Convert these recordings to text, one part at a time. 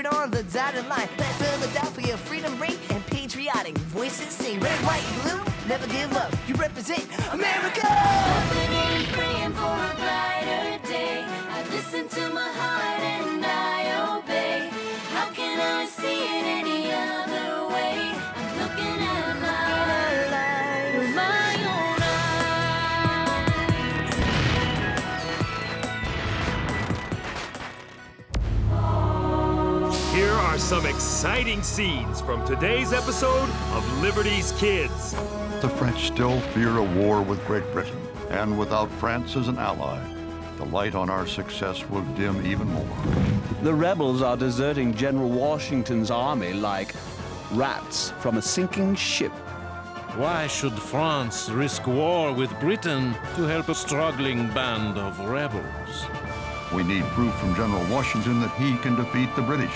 on the dotted line. Let Philadelphia freedom ring and patriotic voices sing. Red, white, blue, never give up. You represent America. Hoping and praying for a brighter day. I listen to my heart and I obey. How can I see it any other way? I'm looking at life with my own eyes. Here are some exciting scenes from today's episode of Liberty's Kids. The French still fear a war with Great Britain, and without France as an ally, the light on our success will dim even more. The rebels are deserting General Washington's army like rats from a sinking ship. Why should France risk war with Britain to help a struggling band of rebels? We need proof from General Washington that he can defeat the British.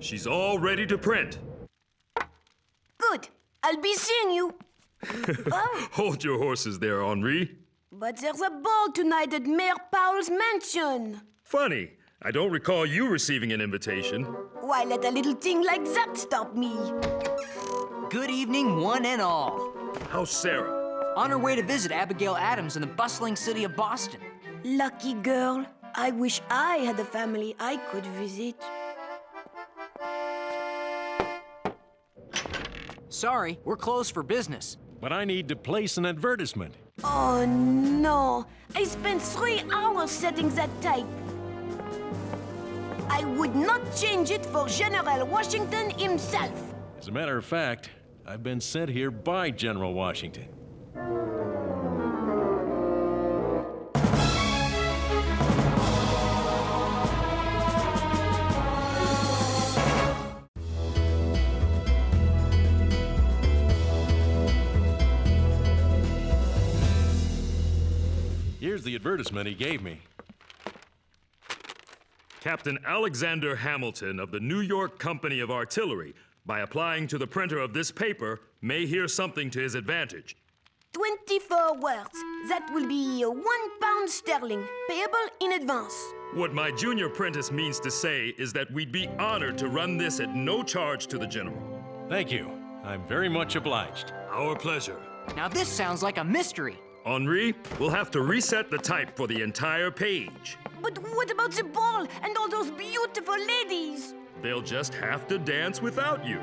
She's all ready to print. Good. I'll be seeing you. Oh, Hold your horses there, Henri. but there's a ball tonight at Mayor Powell's mansion. Funny, I don't recall you receiving an invitation. Why let a little thing like that stop me? Good evening, one and all. How's Sarah? On her way to visit Abigail Adams in the bustling city of Boston. Lucky girl. I wish I had a family I could visit. Sorry, we're closed for business. But I need to place an advertisement. Oh no, I spent 3 hours setting that type. I would not change it for General Washington himself. As a matter of fact, I've been sent here by General Washington. Here's the advertisement he gave me. Captain Alexander Hamilton of the New York Company of Artillery, by applying to the printer of this paper, may hear something to his advantage. 24 words. That will be £1 sterling, payable in advance. What my junior apprentice means to say is that we'd be honored to run this at no charge to the General. Thank you. I'm very much obliged. Our pleasure. Now this sounds like a mystery. Henri, we'll have to reset the type for the entire page. But what about the ball and all those beautiful ladies? They'll just have to dance without you.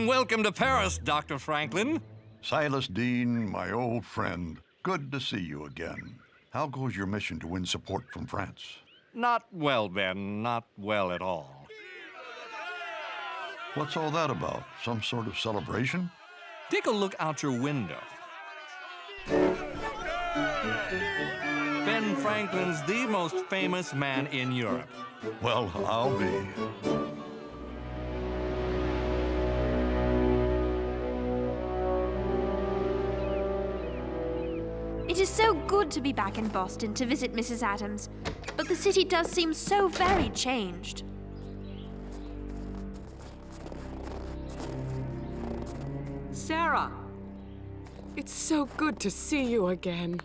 Welcome to Paris, Dr. Franklin. Silas Dean, my old friend, good to see you again. How goes your mission to win support from France? Not well, Ben, not well at all. What's all that about? Some sort of celebration? Take a look out your window. Ben Franklin's the most famous man in Europe. Well, I'll be. It is so good to be back in Boston to visit Mrs. Adams, but the city does seem so very changed. Sarah! It's so good to see you again.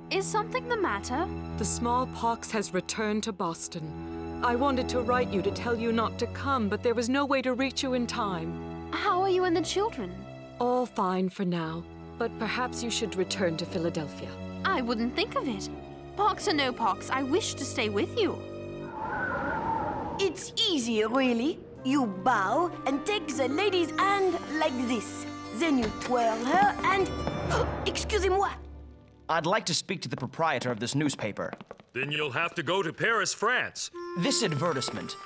Is something the matter? The smallpox has returned to Boston. I wanted to write you to tell you not to come, but there was no way to reach you in time. How are you and the children? All fine for now, but perhaps you should return to Philadelphia. I wouldn't think of it. Pox or no pox, I wish to stay with you. It's easy, really. You bow and take the lady's hand like this. Then you twirl her and... excusez-moi. I'd like to speak to the proprietor of this newspaper. Then you'll have to go to Paris, France. This advertisement.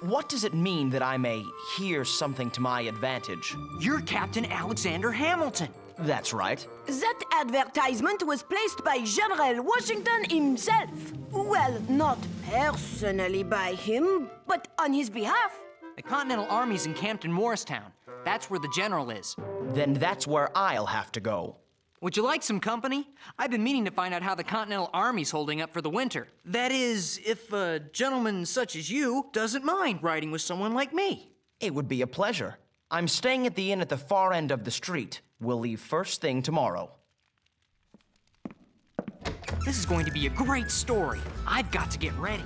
What does it mean that I may hear something to my advantage? You're Captain Alexander Hamilton. That's right. That advertisement was placed by General Washington himself. Well, not personally by him, but on his behalf. The Continental Army's encamped in Morristown. That's where the general is. Then that's where I'll have to go. Would you like some company? I've been meaning to find out how the Continental Army's holding up for the winter. That is, if a gentleman such as you doesn't mind riding with someone like me. It would be a pleasure. I'm staying at the inn at the far end of the street. We'll leave first thing tomorrow. This is going to be a great story. I've got to get ready.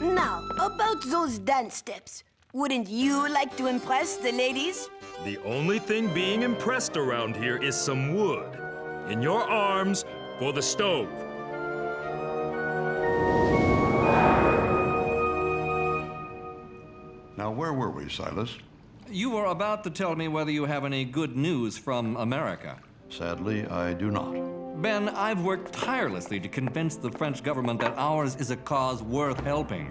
Now, about those dance steps. Wouldn't you like to impress the ladies? The only thing being impressed around here is some wood. In your arms for the stove. Now, where were we, Silas? You were about to tell me whether you have any good news from America. Sadly, I do not. Ben, I've worked tirelessly to convince the French government that ours is a cause worth helping.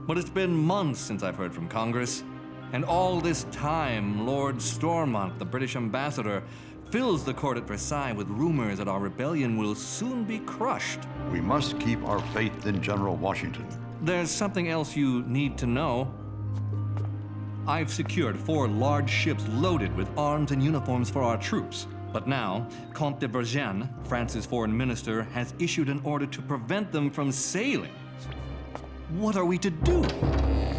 But it's been months since I've heard from Congress. And all this time, Lord Stormont, the British ambassador, fills the court at Versailles with rumors that our rebellion will soon be crushed. We must keep our faith in General Washington. There's something else you need to know. I've secured 4 large ships loaded with arms and uniforms for our troops. But now, Comte de Vergennes, France's foreign minister, has issued an order to prevent them from sailing. What are we to do?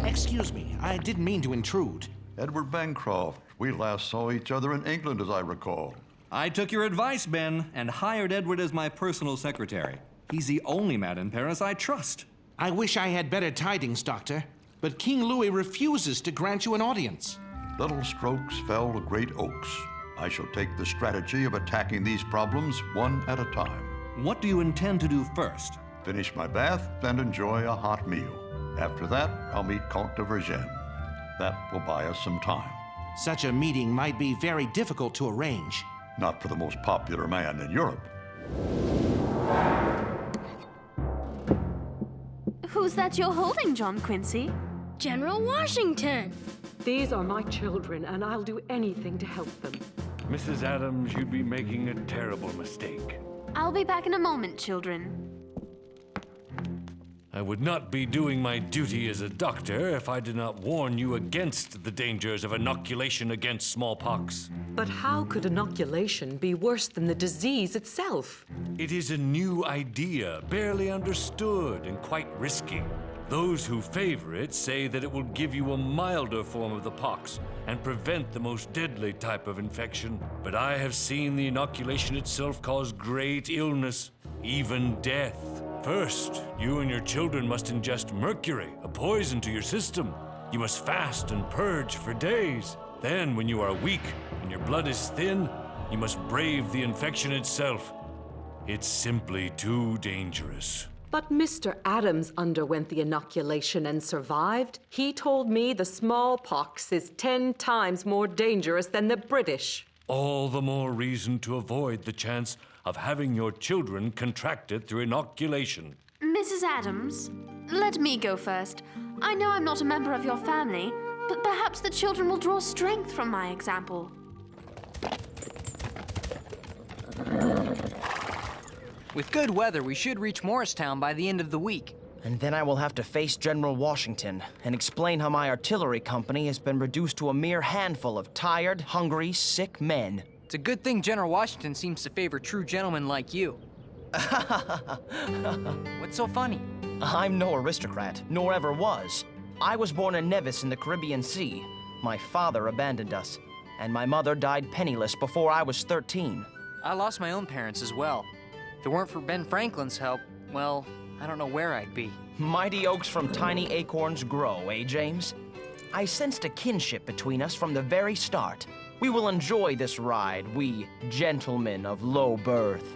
Excuse me, I didn't mean to intrude. Edward Bancroft. We last saw each other in England, as I recall. I took your advice, Ben, and hired Edward as my personal secretary. He's the only man in Paris I trust. I wish I had better tidings, Doctor, but King Louis refuses to grant you an audience. Little strokes fell great oaks. I shall take the strategy of attacking these problems one at a time. What do you intend to do first? Finish my bath and enjoy a hot meal. After that, I'll meet Comte de Vergennes. That will buy us some time. Such a meeting might be very difficult to arrange. Not for the most popular man in Europe. Who's that you're holding, John Quincy? General Washington. These are my children, and I'll do anything to help them. Mrs. Adams, you'd be making a terrible mistake. I'll be back in a moment, children. I would not be doing my duty as a doctor if I did not warn you against the dangers of inoculation against smallpox. But how could inoculation be worse than the disease itself? It is a new idea, barely understood and quite risky. Those who favor it say that it will give you a milder form of the pox and prevent the most deadly type of infection. But I have seen the inoculation itself cause great illness, even death. First, you and your children must ingest mercury, a poison to your system. You must fast and purge for days. Then, when you are weak and your blood is thin, you must brave the infection itself. It's simply too dangerous. But Mr. Adams underwent the inoculation and survived. He told me the smallpox is 10 times more dangerous than the British. All the more reason to avoid the chance of having your children contracted through inoculation. Mrs. Adams, let me go first. I know I'm not a member of your family, but perhaps the children will draw strength from my example. With good weather, we should reach Morristown by the end of the week. And then I will have to face General Washington and explain how my artillery company has been reduced to a mere handful of tired, hungry, sick men. It's a good thing General Washington seems to favor true gentlemen like you. What's so funny? I'm no aristocrat, nor ever was. I was born in Nevis in the Caribbean Sea. My father abandoned us, and my mother died penniless before I was 13. I lost my own parents as well. If it weren't for Ben Franklin's help, well, I don't know where I'd be. Mighty oaks from tiny acorns grow, eh, James? I sensed a kinship between us from the very start. We will enjoy this ride, we gentlemen of low birth.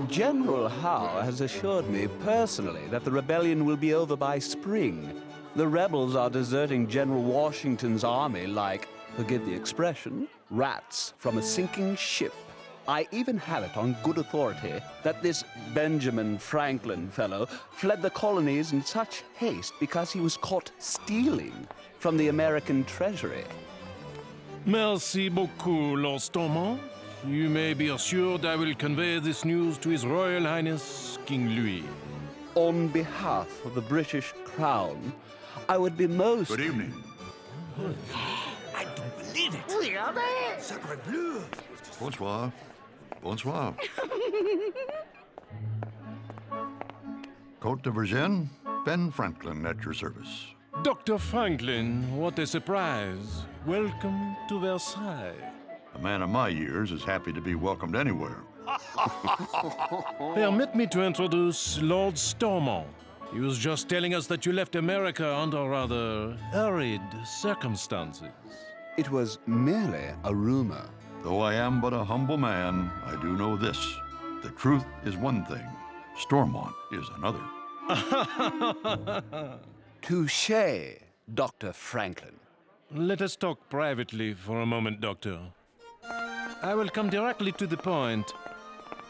General Howe has assured me personally that the rebellion will be over by spring. The rebels are deserting General Washington's army like, forgive the expression, rats from a sinking ship. I even have it on good authority that this Benjamin Franklin fellow fled the colonies in such haste because he was caught stealing from the American treasury. Merci beaucoup, Lord Stormont. You may be assured I will convey this news to His Royal Highness King Louis. On behalf of the British Crown, I would be most... Good evening. I don't believe it. Sacre bleu. Bonsoir. Bonsoir. Côte de Virgin, Ben Franklin at your service. Dr. Franklin, what a surprise. Welcome to Versailles. A man of my years is happy to be welcomed anywhere. Permit me to introduce Lord Stormont. He was just telling us that you left America under rather hurried circumstances. It was merely a rumor. Though I am but a humble man, I do know this. The truth is one thing. Stormont is another. Touché, Dr. Franklin. Let us talk privately for a moment, Doctor. I will come directly to the point.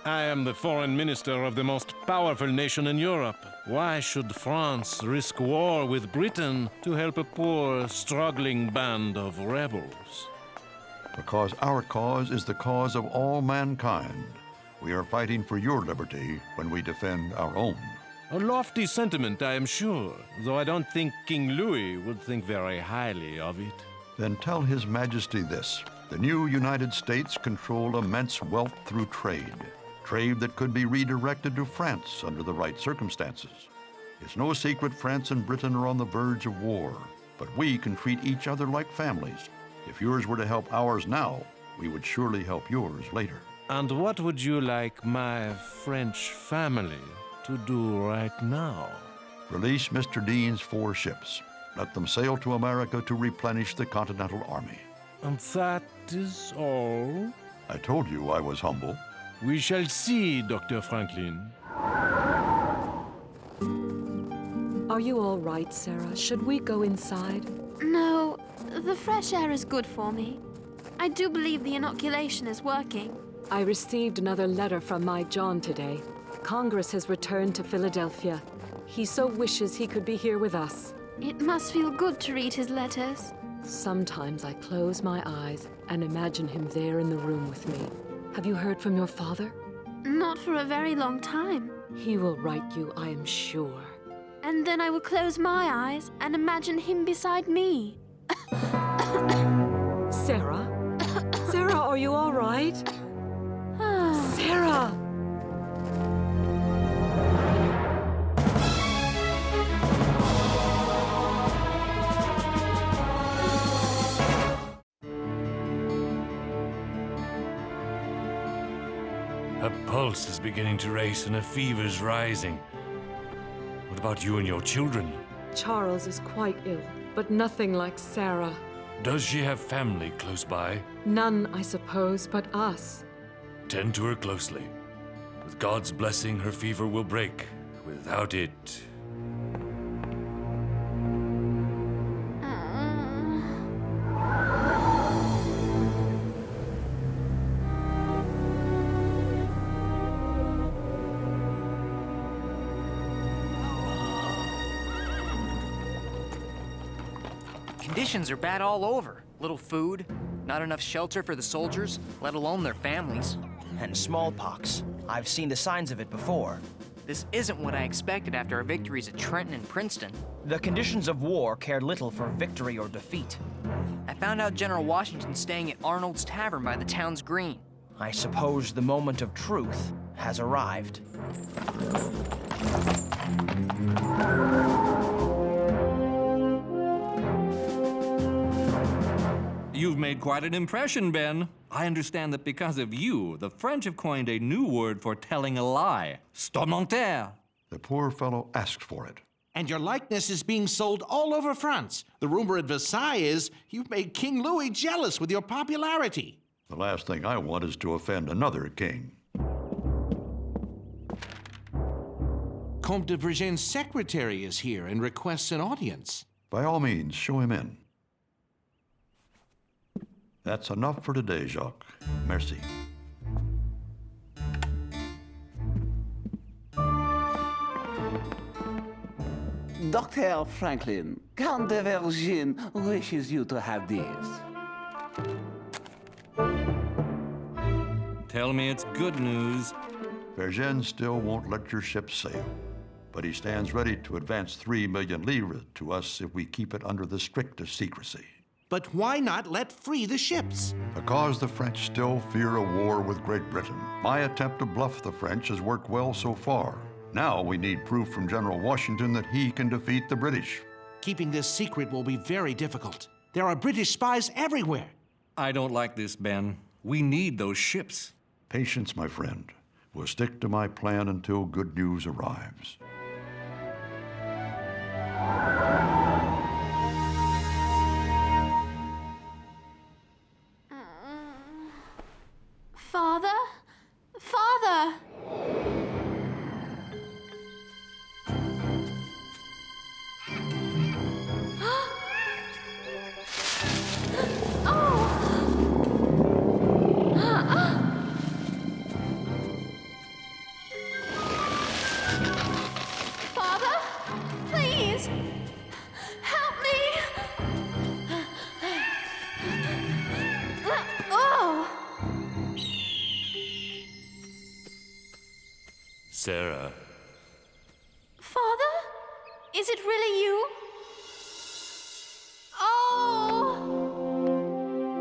I am the foreign minister of the most powerful nation in Europe. Why should France risk war with Britain to help a poor, struggling band of rebels? Because our cause is the cause of all mankind. We are fighting for your liberty when we defend our own. A lofty sentiment, I am sure, though I don't think King Louis would think very highly of it. Then tell His Majesty this. The new United States control immense wealth through trade. Trade that could be redirected to France under the right circumstances. It's no secret France and Britain are on the verge of war, but we can treat each other like families. If yours were to help ours now, we would surely help yours later. And what would you like my French family to do right now? Release Mr. Dean's 4 ships. Let them sail to America to replenish the Continental Army. And that is all? I told you I was humble. We shall see, Dr. Franklin. Are you all right, Sarah? Should we go inside? No, the fresh air is good for me. I do believe the inoculation is working. I received another letter from my John today. Congress has returned to Philadelphia. He so wishes he could be here with us. It must feel good to read his letters. Sometimes I close my eyes and imagine him there in the room with me. Have you heard from your father? Not for a very long time. He will write you, I am sure. And then I will close my eyes and imagine him beside me. Sarah? Sarah, are you all right? Sarah! Her pulse is beginning to race and her fever's rising. What about you and your children? Charles is quite ill, but nothing like Sarah. Does she have family close by? None, I suppose, but us. Tend to her closely. With God's blessing, her fever will break. Without it... Conditions are bad all over. Little food, not enough shelter for the soldiers, let alone their families. And smallpox. I've seen the signs of it before. This isn't what I expected after our victories at Trenton and Princeton. The conditions of war cared little for victory or defeat. I found out General Washington's staying at Arnold's Tavern by the town's green. I suppose the moment of truth has arrived. You've made quite an impression, Ben. I understand that because of you, the French have coined a new word for telling a lie. Stormenter. The poor fellow asked for it. And your likeness is being sold all over France. The rumor at Versailles is you've made King Louis jealous with your popularity. The last thing I want is to offend another king. Comte de Vergennes' secretary is here and requests an audience. By all means, show him in. That's enough for today, Jacques. Merci. Dr. Franklin, Count de Vergennes wishes you to have this. Tell me it's good news. Vergennes still won't let your ship sail, but he stands ready to advance 3 million livres to us if we keep it under the strictest secrecy. But why not let free the ships? Because the French still fear a war with Great Britain. My attempt to bluff the French has worked well so far. Now we need proof from General Washington that he can defeat the British. Keeping this secret will be very difficult. There are British spies everywhere. I don't like this, Ben. We need those ships. Patience, my friend. We'll stick to my plan until good news arrives. Father? Father! Father, please, help me! Oh! Sarah, Father? Is it really you? Oh!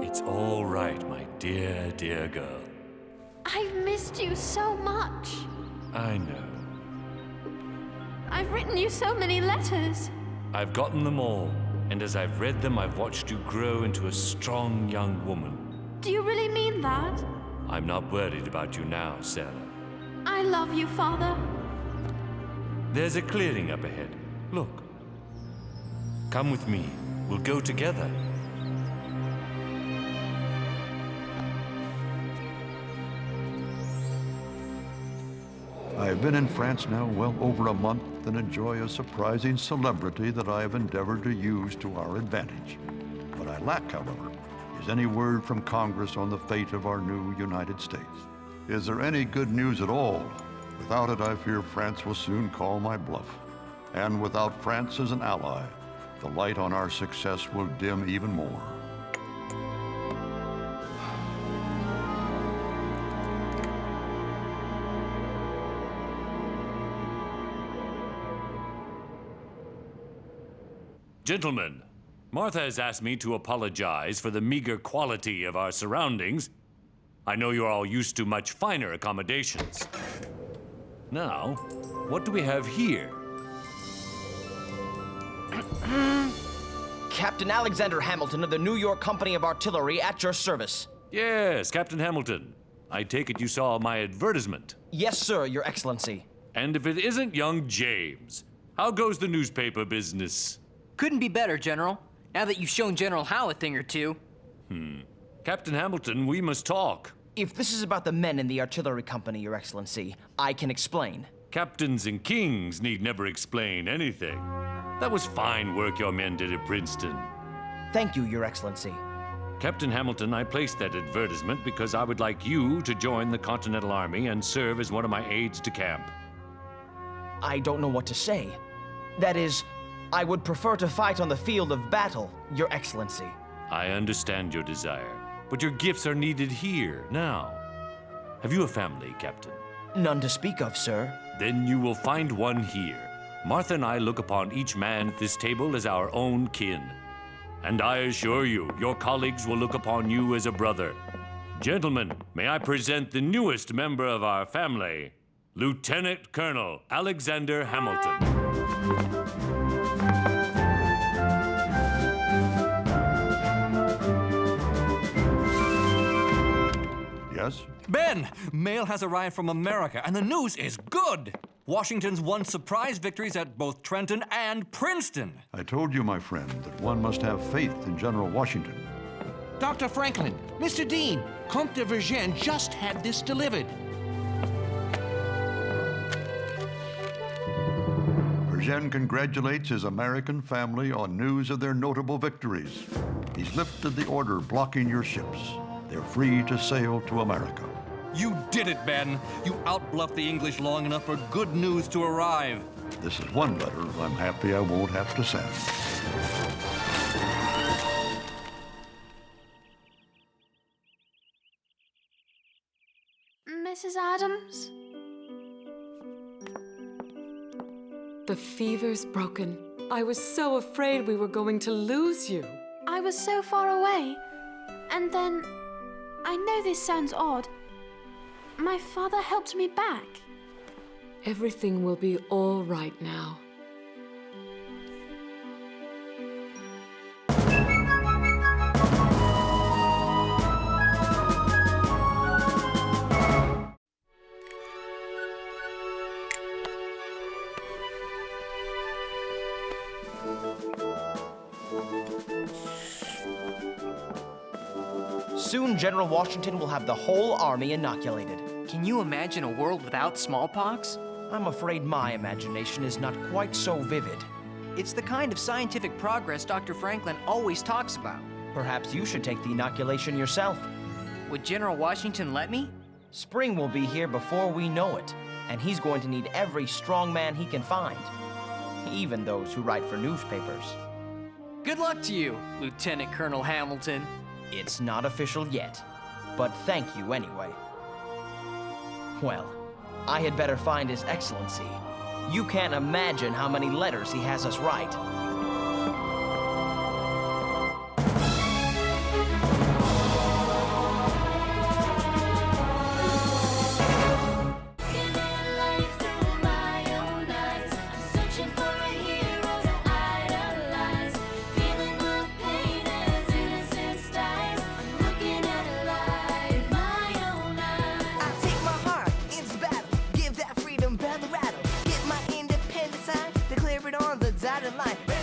it's all right, my dear, dear girl. I've missed you so much. I know. I've written you so many letters. I've gotten them all, and as I've read them, I've watched you grow into a strong young woman. Do you really mean that? I'm not worried about you now, Sarah. I love you, Father. There's a clearing up ahead. Look. Come with me. We'll go together. I have been in France now well over a month and enjoy a surprising celebrity that I have endeavored to use to our advantage. What I lack, however, is any word from Congress on the fate of our new United States. Is there any good news at all? Without it, I fear France will soon call my bluff. And without France as an ally, the light on our success will dim even more. Gentlemen, Martha has asked me to apologize for the meager quality of our surroundings. I know you're all used to much finer accommodations. Now, what do we have here? Captain Alexander Hamilton of the New York Company of Artillery at your service. Yes, Captain Hamilton. I take it you saw my advertisement. Yes, sir, Your Excellency. And if it isn't young James, how goes the newspaper business? Couldn't be better, General. Now that you've shown General Howe a thing or two. Captain Hamilton, we must talk. If this is about the men in the artillery company, Your Excellency, I can explain. Captains and kings need never explain anything. That was fine work your men did at Princeton. Thank you, Your Excellency. Captain Hamilton, I placed that advertisement because I would like you to join the Continental Army and serve as one of my aides de camp. I don't know what to say. That is, I would prefer to fight on the field of battle, Your Excellency. I understand your desire, but your gifts are needed here, now. Have you a family, Captain? None to speak of, sir. Then you will find one here. Martha and I look upon each man at this table as our own kin. And I assure you, your colleagues will look upon you as a brother. Gentlemen, may I present the newest member of our family, Lieutenant Colonel Alexander Hamilton. Yes? Ben, mail has arrived from America, and the news is good. Washington's won surprise victories at both Trenton and Princeton. I told you, my friend, that one must have faith in General Washington. Dr. Franklin, Mr. Dean, Comte de Vergennes just had this delivered. Eugene congratulates his American family on news of their notable victories. He's lifted the order blocking your ships. They're free to sail to America. You did it, Ben. You outbluffed the English long enough for good news to arrive. This is one letter I'm happy I won't have to send. Mrs. Adams? The fever's broken. I was so afraid we were going to lose you. I was so far away. And then, I know this sounds odd, my father helped me back. Everything will be all right now. Soon, General Washington will have the whole army inoculated. Can you imagine a world without smallpox? I'm afraid my imagination is not quite so vivid. It's the kind of scientific progress Dr. Franklin always talks about. Perhaps you should take the inoculation yourself. Would General Washington let me? Spring will be here before we know it, and he's going to need every strong man he can find, even those who write for newspapers. Good luck to you, Lieutenant Colonel Hamilton. It's not official yet, but thank you anyway. Well, I had better find His Excellency. You can't imagine how many letters he has us write. Line.